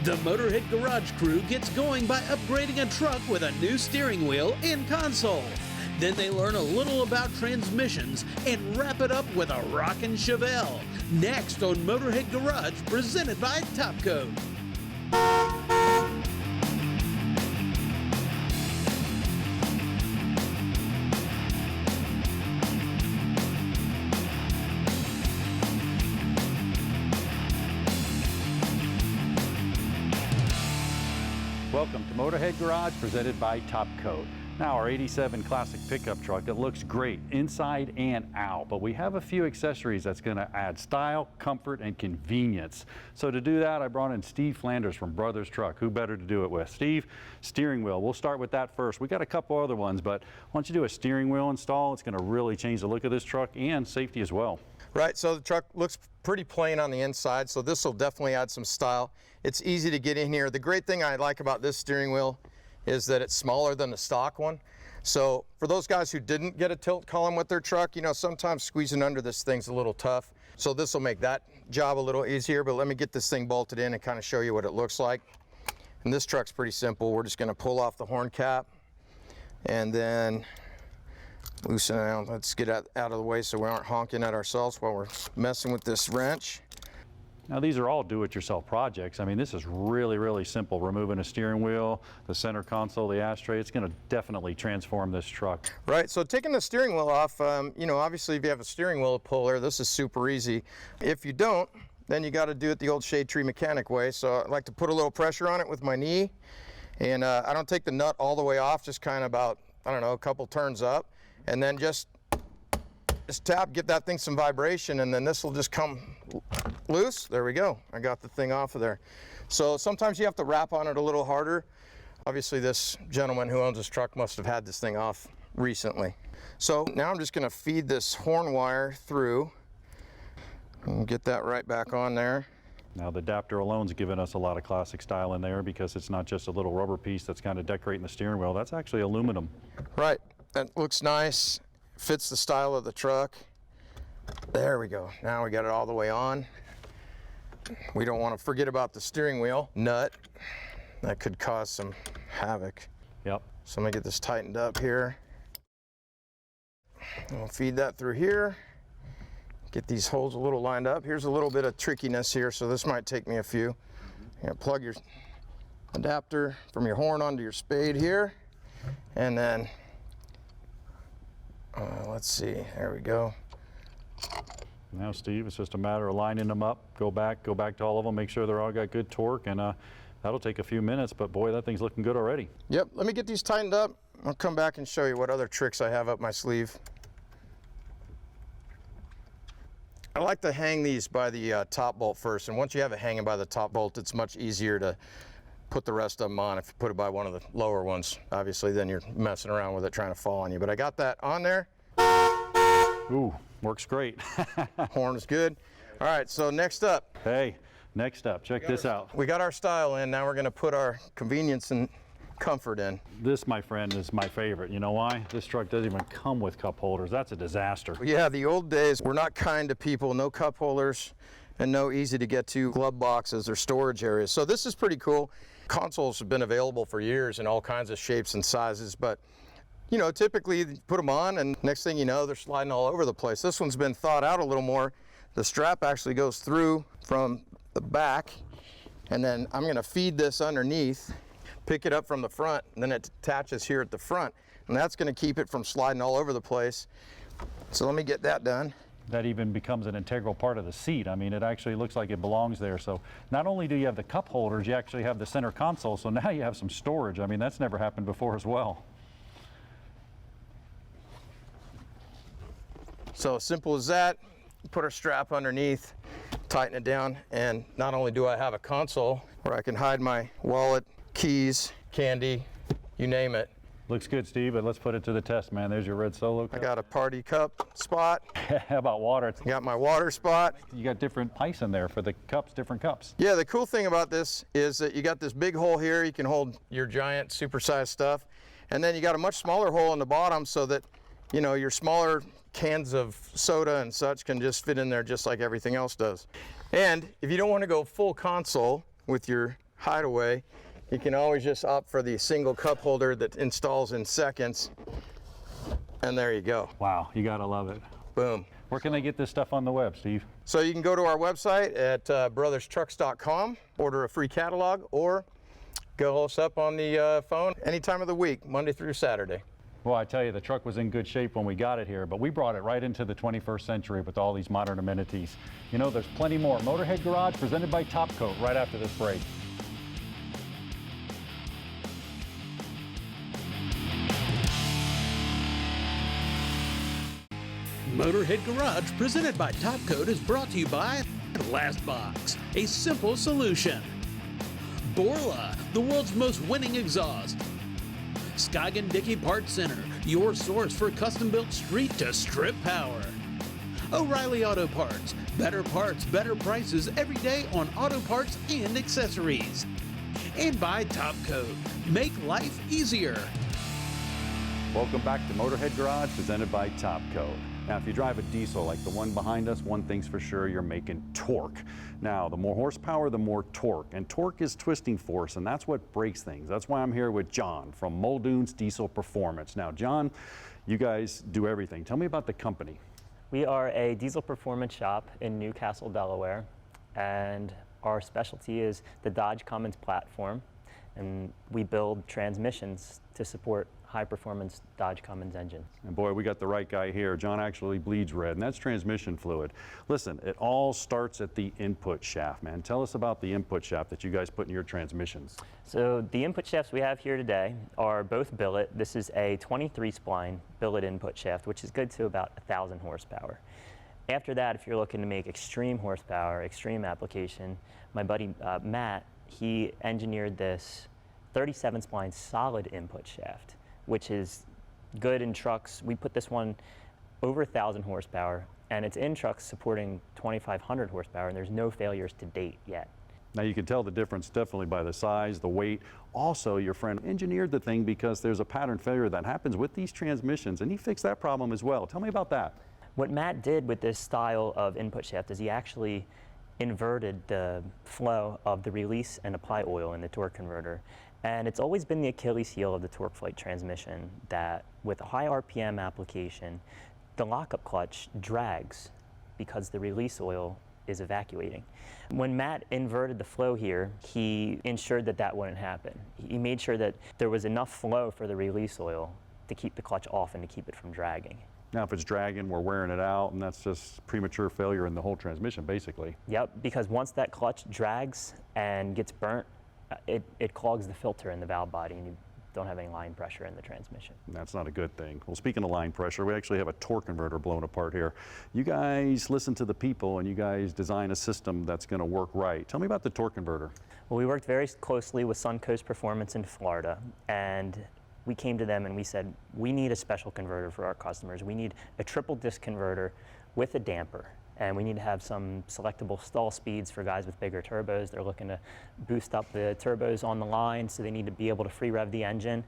The Motorhead Garage crew gets going by upgrading a truck with a new steering wheel and console. Then they learn a little about transmissions and wrap it up with a rockin' Chevelle. Next on Motorhead Garage, presented by Top Coat. Welcome to Motorhead Garage, presented by Top Coat. Now, our 87 classic pickup truck, it looks great inside and out, but we have a few accessories that's going to add style, comfort, and convenience. So to do that, I brought in Steve Flanders from Brothers Truck. Who better to do it with? Steve, steering wheel. We'll start with that first. We got a couple other ones, but once you do a steering wheel install, it's going to really change the look of this truck and safety as well. Right, so the truck looks pretty plain on the inside, so this will definitely add some style. It's easy to get in here. The great thing I like about this steering wheel is that it's smaller than the stock one. So for those guys who didn't get a tilt column with their truck, you know, sometimes squeezing under this thing's a little tough. So this will make that job a little easier, but let me get this thing bolted in and kind of show you what it looks like. And this truck's pretty simple. We're just gonna pull off the horn cap and then loosen it out. Let's get out of the way so we aren't honking at ourselves while we're messing with this wrench. Now, these are all do-it-yourself projects. I mean, this is really, really simple. Removing a steering wheel, the center console, the ashtray, it's going to definitely transform this truck. Right, so taking the steering wheel off, you know, obviously if you have a steering wheel puller, this is super easy. If you don't, then you got to do it the old shade tree mechanic way. So I like to put a little pressure on it with my knee, and I don't take the nut all the way off, just kind of about, I don't know, a couple turns up, and then just tap, give that thing some vibration, and then this will just come loose. There we go. I got the thing off of there. So sometimes you have to wrap on it a little harder. Obviously this gentleman who owns this truck must have had this thing off recently. So now I'm just going to feed this horn wire through and get that right back on there. Now, the adapter alone's given us a lot of classic style in there because it's not just a little rubber piece that's kind of decorating the steering wheel. That's actually aluminum. Right. That looks nice. Fits the style of the truck. There we go. Now we got it all the way on. We don't want to forget about the steering wheel nut. That could cause some havoc. Yep. So I'm gonna get this tightened up here. We'll feed that through here. Get these holes a little lined up. Here's a little bit of trickiness here, so this might take me a few. You're gonna plug your adapter from your horn onto your spade here, and then let's see, there we go. Now, Steve, it's just a matter of lining them up, go back to all of them, make sure they're all got good torque, and that'll take a few minutes, but boy, that thing's looking good already. Yep, let me get these tightened up. I'll come back and show you what other tricks I have up my sleeve. I like to hang these by the top bolt first, and once you have it hanging by the top bolt, it's much easier to put the rest of them on. If you put it by one of the lower ones, obviously then you're messing around with it trying to fall on you. But I got that on there. Ooh, works great. Horn is good. All right, so next up. Hey, next up, check this out. We got our style in, now we're gonna put our convenience and comfort in. This, my friend, is my favorite. You know why? This truck doesn't even come with cup holders. That's a disaster. Yeah, the old days were not kind to people. No cup holders and no easy to get to glove boxes or storage areas. So this is pretty cool. Consoles have been available for years in all kinds of shapes and sizes, but you know, typically you put them on and next thing you know, they're sliding all over the place. This one's been thought out a little more. The strap actually goes through from the back, and then I'm gonna feed this underneath, pick it up from the front, and then it attaches here at the front, and that's gonna keep it from sliding all over the place. So let me get that done. That even becomes an integral part of the seat. I mean, it actually looks like it belongs there. So not only do you have the cup holders, you actually have the center console, so now you have some storage. I mean, that's never happened before as well. So simple as that. Put our strap underneath, tighten it down, and not only do I have a console where I can hide my wallet, keys, candy, you name it. Looks good, Steve, but let's put it to the test, man. There's your red Solo cup. I got a party cup spot. How about water? Got my water spot. You got different ice in there for the cups, different cups. Yeah, the cool thing about this is that you got this big hole here. You can hold your giant supersized stuff. And then you got a much smaller hole in the bottom so that, you know, your smaller cans of soda and such can just fit in there just like everything else does. And if you don't want to go full console with your hideaway, you can always just opt for the single cup holder that installs in seconds. And there you go. Wow, you gotta love it. Boom. Where can they get this stuff on the web, Steve? So you can go to our website at brotherstrucks.com, order a free catalog, or go us up on the phone any time of the week, Monday through Saturday. Well, I tell you, the truck was in good shape when we got it here, but we brought it right into the 21st century with all these modern amenities. You know, there's plenty more. Motorhead Garage, presented by Top Coat, right after this break. Motorhead Garage, presented by Top Coat, is brought to you by LASTBOKS, a simple solution. Bora, the world's most winning exhaust. Scoggin Dickey Parts Center, your source for custom-built street-to-strip power. O'Reilly Auto Parts, better parts, better prices every day on auto parts and accessories. And by Top Coat, make life easier. Welcome back to Motorhead Garage, presented by Top Coat. Now, if you drive a diesel like the one behind us, one thing's for sure, you're making torque. Now, the more horsepower, the more torque. And torque is twisting force, and that's what breaks things. That's why I'm here with John from Muldoon's Diesel Performance. Now, John, you guys do everything. Tell me about the company. We are a diesel performance shop in Newcastle, Delaware, and our specialty is the Dodge Cummins platform, and we build transmissions to support high-performance Dodge Cummins engines. And boy, we got the right guy here. John actually bleeds red, and that's transmission fluid. Listen, it all starts at the input shaft, man. Tell us about the input shaft that you guys put in your transmissions. So the input shafts we have here today are both billet. This is a 23-spline billet input shaft, which is good to about 1,000 horsepower. After that, if you're looking to make extreme horsepower, extreme application, my buddy Matt, he engineered this 37-spline solid input shaft, which is good in trucks. We put this one over 1,000 horsepower, and it's in trucks supporting 2,500 horsepower, and there's no failures to date yet. Now, you can tell the difference definitely by the size, the weight. Also, your friend engineered the thing because there's a pattern failure that happens with these transmissions, and he fixed that problem as well. Tell me about that. What Matt did with this style of input shaft is he actually inverted the flow of the release and apply oil in the torque converter. And it's always been the Achilles heel of the torque flight transmission that with a high RPM application, the lockup clutch drags because the release oil is evacuating. When Matt inverted the flow here, he ensured that that wouldn't happen. He made sure that there was enough flow for the release oil to keep the clutch off and to keep it from dragging. Now, if it's dragging, we're wearing it out, and that's just premature failure in the whole transmission, basically. Yep, because once that clutch drags and gets burnt, it clogs the filter in the valve body, and you don't have any line pressure in the transmission. And that's not a good thing. Well, speaking of line pressure, we actually have a torque converter blown apart here. You guys listen to the people, and you guys design a system that's going to work right. Tell me about the torque converter. Well, we worked very closely with Suncoast Performance in Florida, and we came to them and we said, we need a special converter for our customers. We need a triple disc converter with a damper. And we need to have some selectable stall speeds for guys with bigger turbos. They're looking to boost up the turbos on the line, so they need to be able to free rev the engine.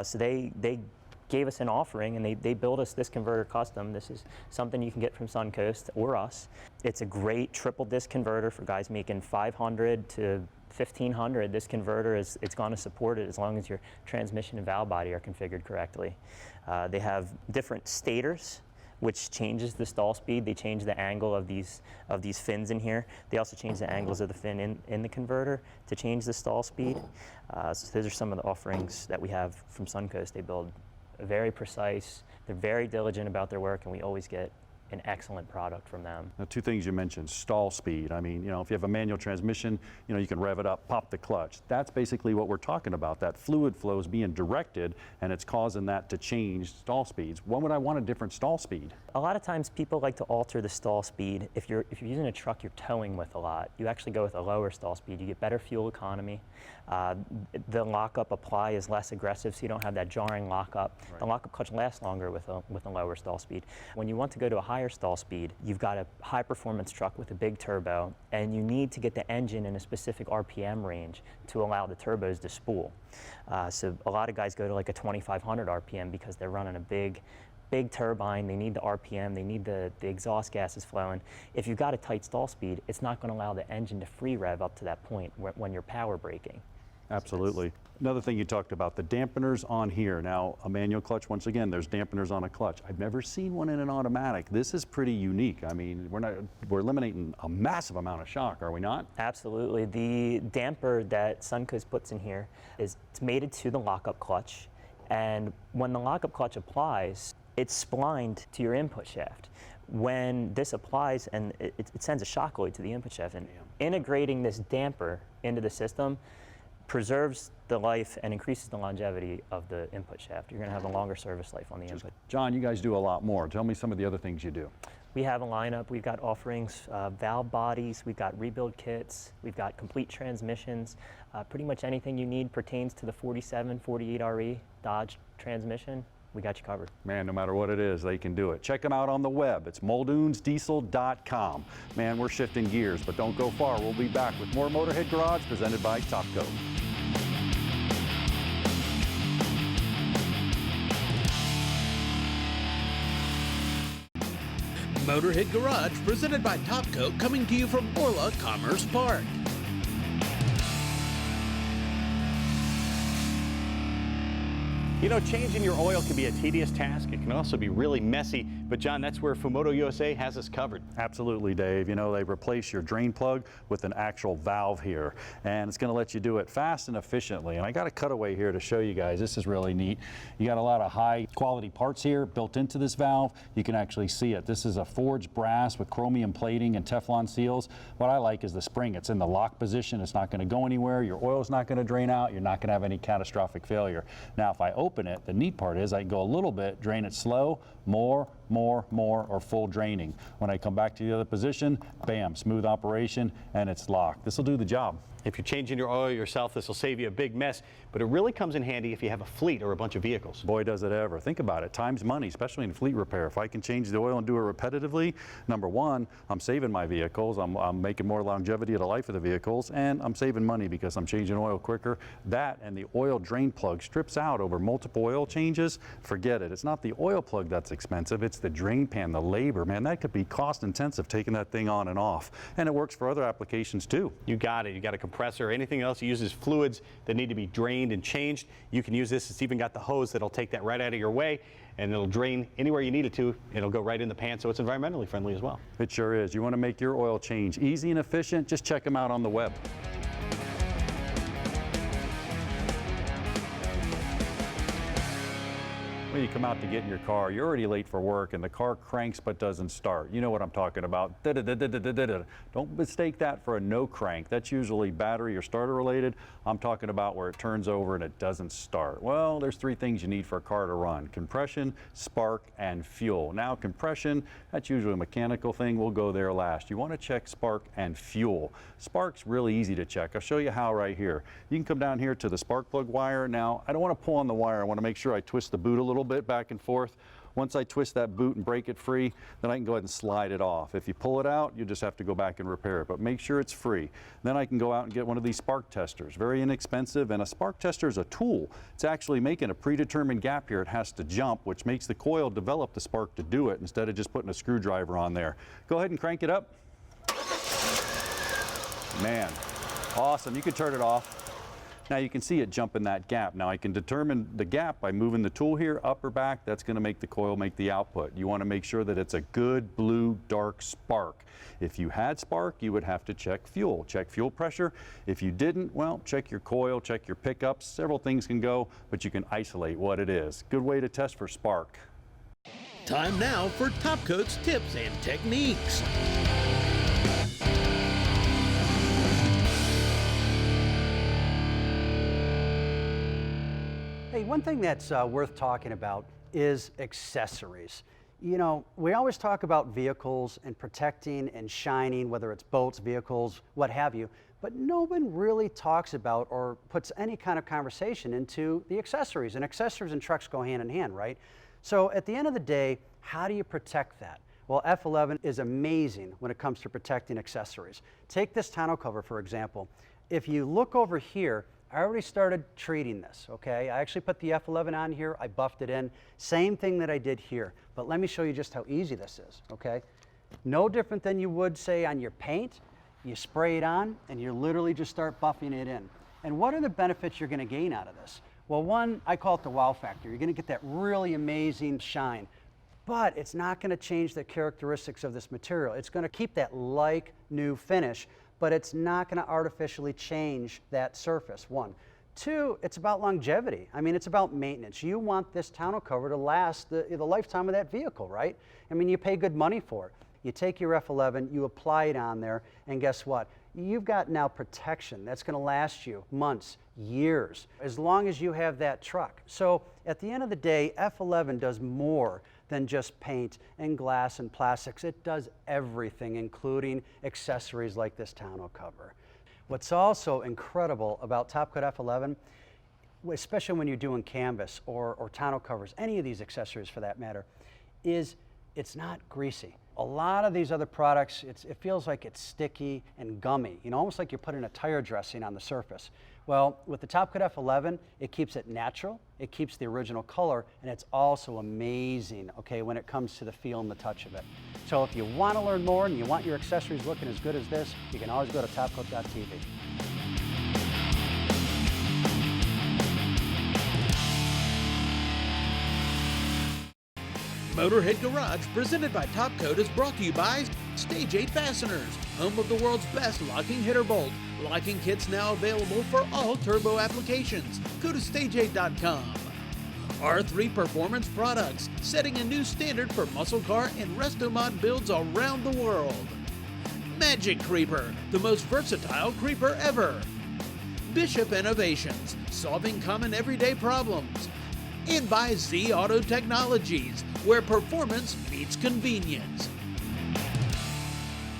So they gave us an offering, and they built us this converter custom. This is something you can get from Suncoast or us. It's a great triple disc converter for guys making 500 to 1,500. This converter it's going to support it as long as your transmission and valve body are configured correctly. They have different stators, which changes the stall speed. They change the angle of these fins in here. They also change the angles of the fin in the converter to change the stall speed. So those are some of the offerings that we have from Suncoast. They build very precise. They're very diligent about their work, and we always get an excellent product from them. Now, two things you mentioned, stall speed. I mean, you know, if you have a manual transmission, you know, you can rev it up, pop the clutch. That's basically what we're talking about. That fluid flow is being directed, and it's causing that to change stall speeds. When would I want a different stall speed? A lot of times people like to alter the stall speed. If you're using a truck you're towing with a lot, you actually go with a lower stall speed. You get better fuel economy. The lockup apply is less aggressive, so you don't have that jarring lockup. Right. The lockup clutch lasts longer with a lower stall speed. When you want to go to a higher stall speed, you've got a high performance truck with a big turbo, and you need to get the engine in a specific RPM range to allow the turbos to spool. So a lot of guys go to like a 2,500 RPM because they're running a big big turbine, they need the RPM, they need the exhaust gases flowing. If you've got a tight stall speed, it's not going to allow the engine to free rev up to that point when you're power braking. Absolutely. Another thing you talked about, the dampeners on here. Now, a manual clutch, once again, there's dampeners on a clutch. I've never seen one in an automatic. This is pretty unique. I mean, we're eliminating a massive amount of shock, are we not? Absolutely. The damper that Suncoast puts in here it's mated to the lockup clutch, and when the lockup clutch applies, it's splined to your input shaft. When this applies, and it sends a shockwave to the input shaft, and integrating this damper into the system preserves the life and increases the longevity of the input shaft. You're going to have a longer service life on the input. John, you guys do a lot more. Tell me some of the other things you do. We have a lineup. We've got offerings, valve bodies, we've got rebuild kits, we've got complete transmissions. Pretty much anything you need pertains to the 47, 48RE Dodge transmission. We got you covered. Man, no matter what it is, they can do it. Check them out on the web. It's muldoonsdiesel.com. Man, we're shifting gears, but don't go far. We'll be back with more Motorhead Garage presented by Top Coat. Motorhead Garage presented by Top Coat, coming to you from Orla Commerce Park. You know, changing your oil can be a tedious task. It can also be really messy. But John, that's where Fumoto USA has us covered. Absolutely, Dave. You know, they replace your drain plug with an actual valve here, and it's going to let you do it fast and efficiently. And I got a cutaway here to show you guys. This is really neat. You got a lot of high quality parts here built into this valve. You can actually see it. This is a forged brass with chromium plating and Teflon seals. What I like is the spring. It's in the lock position. It's not going to go anywhere. Your oil's not going to drain out. You're not going to have any catastrophic failure. Now, if I open it, the neat part is I can go a little bit, drain it slow, more, or full draining. When I come back to the other position, bam, smooth operation, and it's locked. This will do the job. If you're changing your oil yourself, this will save you a big mess, but it really comes in handy if you have a fleet or a bunch of vehicles. Boy, does it ever. Think about it. Time's money, especially in fleet repair. If I can change the oil and do it repetitively, number one, I'm saving my vehicles. I'm making more longevity of the life of the vehicles, and I'm saving money because I'm changing oil quicker. That and the oil drain plug strips out over multiple oil changes. Forget it. It's not the oil plug that's expensive. It's the drain pan, the labor. Man, that could be cost intensive taking that thing on and off. And it works for other applications too. You got it. You got a compressor. Anything else that uses fluids that need to be drained and changed, you can use this. It's even got the hose that'll take that right out of your way, and it'll drain anywhere you need it to. It'll go right in the pan, so it's environmentally friendly as well. It sure is. You want to make your oil change easy and efficient? Just check them out on the web. When you come out to get in your car, you're already late for work and the car cranks but doesn't start. You know what I'm talking about. Don't mistake that for a no crank. That's usually battery or starter related. I'm talking about where it turns over and it doesn't start. Well, there's three things you need for a car to run: compression, spark, and fuel. Now, compression, that's usually a mechanical thing. We'll go there last. You want to check spark and fuel. Spark's really easy to check. I'll show you how right here. You can come down here to the spark plug wire. Now, I don't want to pull on the wire. I want to make sure I twist the boot a little bit back and forth. Once I twist that boot and break it free, then I can go ahead and slide it off. If you pull it out, you just have to go back and repair it, but make sure it's free. Then I can go out and get one of these spark testers. Very inexpensive, and a spark tester is a tool. It's actually making a predetermined gap here. It has to jump, which makes the coil develop the spark to do it instead of just putting a screwdriver on there. Go ahead and crank it up. Man, awesome. You can turn it off. Now you can see it jump in that gap. Now I can determine the gap by moving the tool here, up or back. That's going to make the coil make the output. You want to make sure that it's a good blue dark spark. If you had spark, you would have to check fuel. Check fuel pressure. If you didn't, well, check your coil, check your pickups. Several things can go, but you can isolate what it is. Good way to test for spark. Time now for Top Coat's tips and techniques. Hey, one thing that's worth talking about is accessories. You know, we always talk about vehicles and protecting and shining, whether it's boats, vehicles, what have you, but no one really talks about or puts any kind of conversation into the accessories. And accessories and trucks go hand in hand, right? So at the end of the day, how do you protect that? Well, F11 is amazing when it comes to protecting accessories. Take this tonneau cover, for example. If you look over here, I already started treating this, okay? I actually put the F11 on here, I buffed it in. Same thing that I did here, but let me show you just how easy this is, okay? No different than you would say on your paint. You spray it on and you literally just start buffing it in. And what are the benefits you're gonna gain out of this? Well, one, I call it the wow factor. You're gonna get that really amazing shine, but it's not gonna change the characteristics of this material. It's gonna keep that like new finish, but it's not gonna artificially change that surface, one. Two, it's about longevity. I mean, it's about maintenance. You want this tonneau cover to last the lifetime of that vehicle, right? I mean, you pay good money for it. You take your F11, you apply it on there, and guess what? You've got now protection that's gonna last you months, years, as long as you have that truck. So at the end of the day, F11 does more than just paint and glass and plastics. It does everything, including accessories like this tonneau cover. What's also incredible about Top Coat F11, especially when you're doing canvas or tonneau covers, any of these accessories for that matter, is it's not greasy. A lot of these other products, it feels like it's sticky and gummy, you know, almost like you're putting a tire dressing on the surface. Well, with the Top Coat F11, it keeps it natural, it keeps the original color, and it's also amazing, okay, when it comes to the feel and the touch of it. So if you want to learn more and you want your accessories looking as good as this, you can always go to topcoat.tv. Motorhead Garage, presented by Top Coat, is brought to you by Stage 8 Fasteners, home of the world's best locking hitter bolt. Locking kits now available for all turbo applications. Go to stage8.com. R3 Performance Products, setting a new standard for muscle car and resto mod builds around the world. Magic Creeper, the most versatile creeper ever. Bishop Innovations, solving common everyday problems. And by Z Auto Technologies, where performance meets convenience.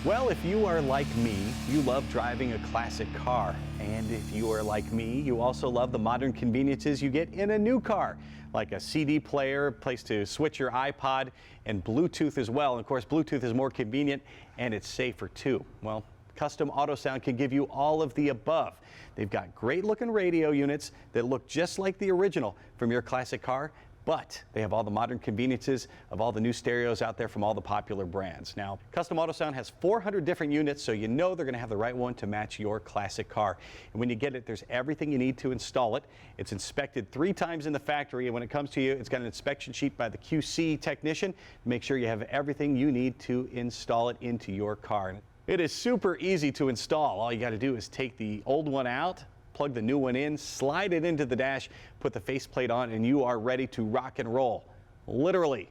Well, if you are like me, you love driving a classic car. And if you are like me, you also love the modern conveniences you get in a new car, like a CD player, place to switch your iPod, and Bluetooth as well. And of course, Bluetooth is more convenient and it's safer too. Well, Custom Auto Sound can give you all of the above. They've got great looking radio units that look just like the original from your classic car, but they have all the modern conveniences of all the new stereos out there from all the popular brands. Now, Custom Auto Sound has 400 different units, so you know they're going to have the right one to match your classic car. And when you get it, there's everything you need to install it. It's inspected 3 times in the factory, and when it comes to you, it's got an inspection sheet by the QC technician to make sure you have everything you need to install it into your car. It is super easy to install. All you got to do is take the old one out, plug the new one in, slide it into the dash, put the faceplate on, and you are ready to rock and roll. Literally.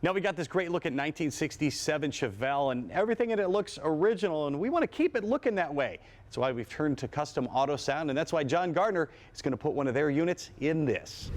Now we got this great looking 1967 Chevelle, and everything in it looks original, and we want to keep it looking that way. That's why we've turned to Custom Auto Sound, and that's why John Gardner is going to put one of their units in this.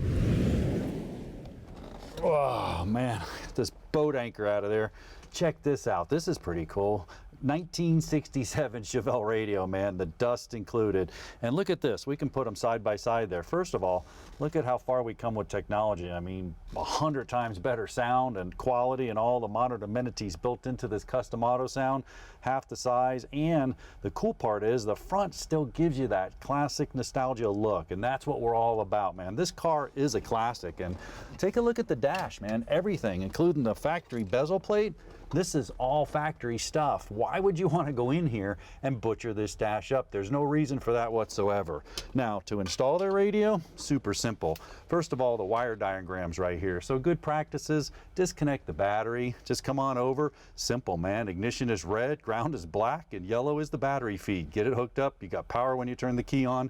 Oh man, get this boat anchor out of there. Check this out. This is pretty cool. 1967 Chevelle radio, man, the dust included. And look at this, we can put them side by side there. First of all, look at how far we come with technology. I mean, 100 times better sound and quality and all the modern amenities built into this Custom Auto Sound, half the size. And the cool part is the front still gives you that classic nostalgia look, and that's what we're all about, man. This car is a classic, and take a look at the dash, man. Everything, including the factory bezel plate. This is all factory stuff. Why would you want to go in here and butcher this dash up? There's no reason for that whatsoever. Now, to install their radio, super simple. First of all, the wire diagrams right here. So good practices, disconnect the battery, just come on over. Simple, man. Ignition is red, ground is black, and yellow is the battery feed. Get it hooked up, you got power when you turn the key on.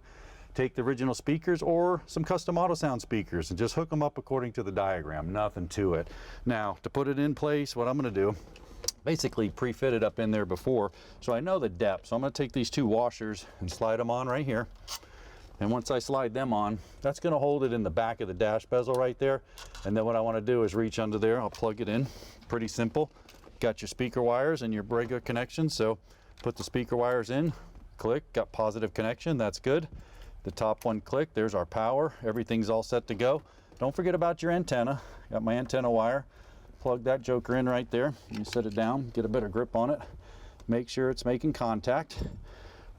Take the original speakers or some Custom Auto Sound speakers and just hook them up according to the diagram, nothing to it. Now, to put it in place, what I'm gonna do, basically pre-fit it up in there before, so I know the depth. So I'm gonna take these 2 washers and slide them on right here. And once I slide them on, that's gonna hold it in the back of the dash bezel right there. And then what I wanna do is reach under there, I'll plug it in, pretty simple. Got your speaker wires and your regular connections, so put the speaker wires in, click, got positive connection, that's good. The top one click, there's our power. Everything's all set to go. Don't forget about your antenna. Got my antenna wire. Plug that joker in right there. You set it down, get a better grip on it. Make sure it's making contact.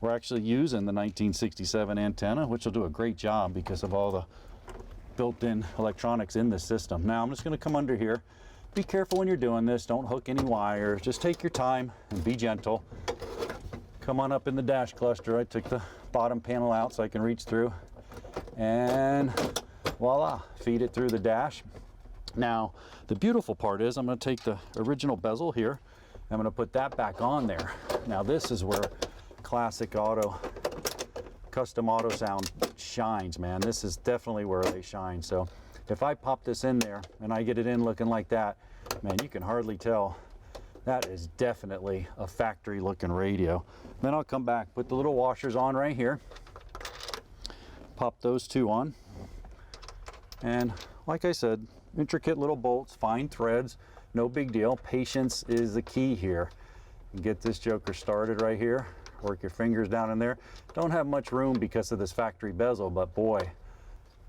We're actually using the 1967 antenna, which will do a great job because of all the built-in electronics in this system. Now I'm just going to come under here. Be careful when you're doing this. Don't hook any wires. Just take your time and be gentle. Come on up in the dash cluster. I took the bottom panel out so I can reach through. And voila, feed it through the dash. Now, the beautiful part is I'm going to take the original bezel here. I'm going to put that back on there. Now this is where classic auto, custom auto sound shines, man. This is definitely where they shine. So if I pop this in there and I get it in looking like that, man, you can hardly tell. That is definitely a factory looking radio. Then I'll come back, put the little washers on right here, pop those two on. And like I said, intricate little bolts, fine threads, no big deal. Patience is the key here. Get this joker started right here. Work your fingers down in there. Don't have much room because of this factory bezel, but boy,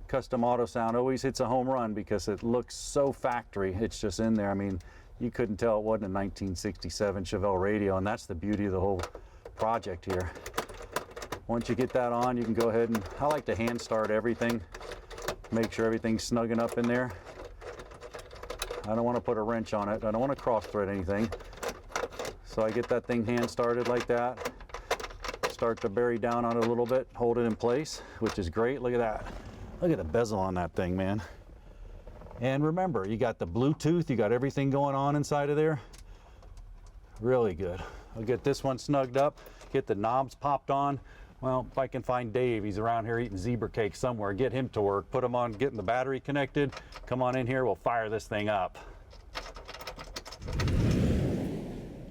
custom auto sound always hits a home run because it looks so factory. It's just in there. I mean, you couldn't tell it wasn't a 1967 Chevelle radio, and that's the beauty of the whole project here. Once you get that on, you can go ahead and, I like to hand start everything. Make sure everything's snugging up in there. I don't want to put a wrench on it. I don't want to cross thread anything. So I get that thing hand started like that. Start to bury down on it a little bit, hold it in place, which is great. Look at that. Look at the bezel on that thing, man. And remember, you got the Bluetooth, you got everything going on inside of there. Really good. I'll get this one snugged up, get the knobs popped on. Well, if I can find Dave, he's around here eating zebra cake somewhere, get him to work, put him on, getting the battery connected. Come on in here, we'll fire this thing up.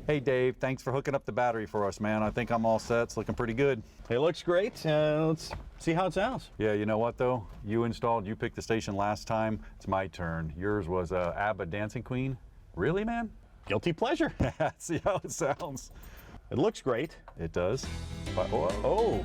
Hey Dave, thanks for hooking up the battery for us, man. I think I'm all set. It's looking pretty good. It looks great. Let's see how it sounds. Yeah, you know what though? You picked the station last time. It's my turn. Yours was ABBA Dancing Queen. Really, man? Guilty pleasure. See how it sounds. It looks great. It does. But, Oh,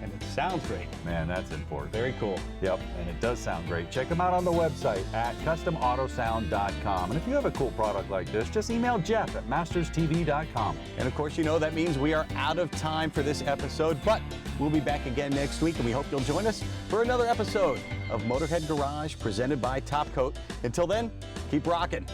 and it sounds great. man, that's important. Very cool. Yep, and it does sound great. Check them out on the website at customautosound.com. And if you have a cool product like this, just email Jeff at masterstv.com. And of course, you know that means we are out of time for this episode, but we'll be back again next week, and we hope you'll join us for another episode of Motorhead Garage presented by Top Coat. Until then, keep rocking.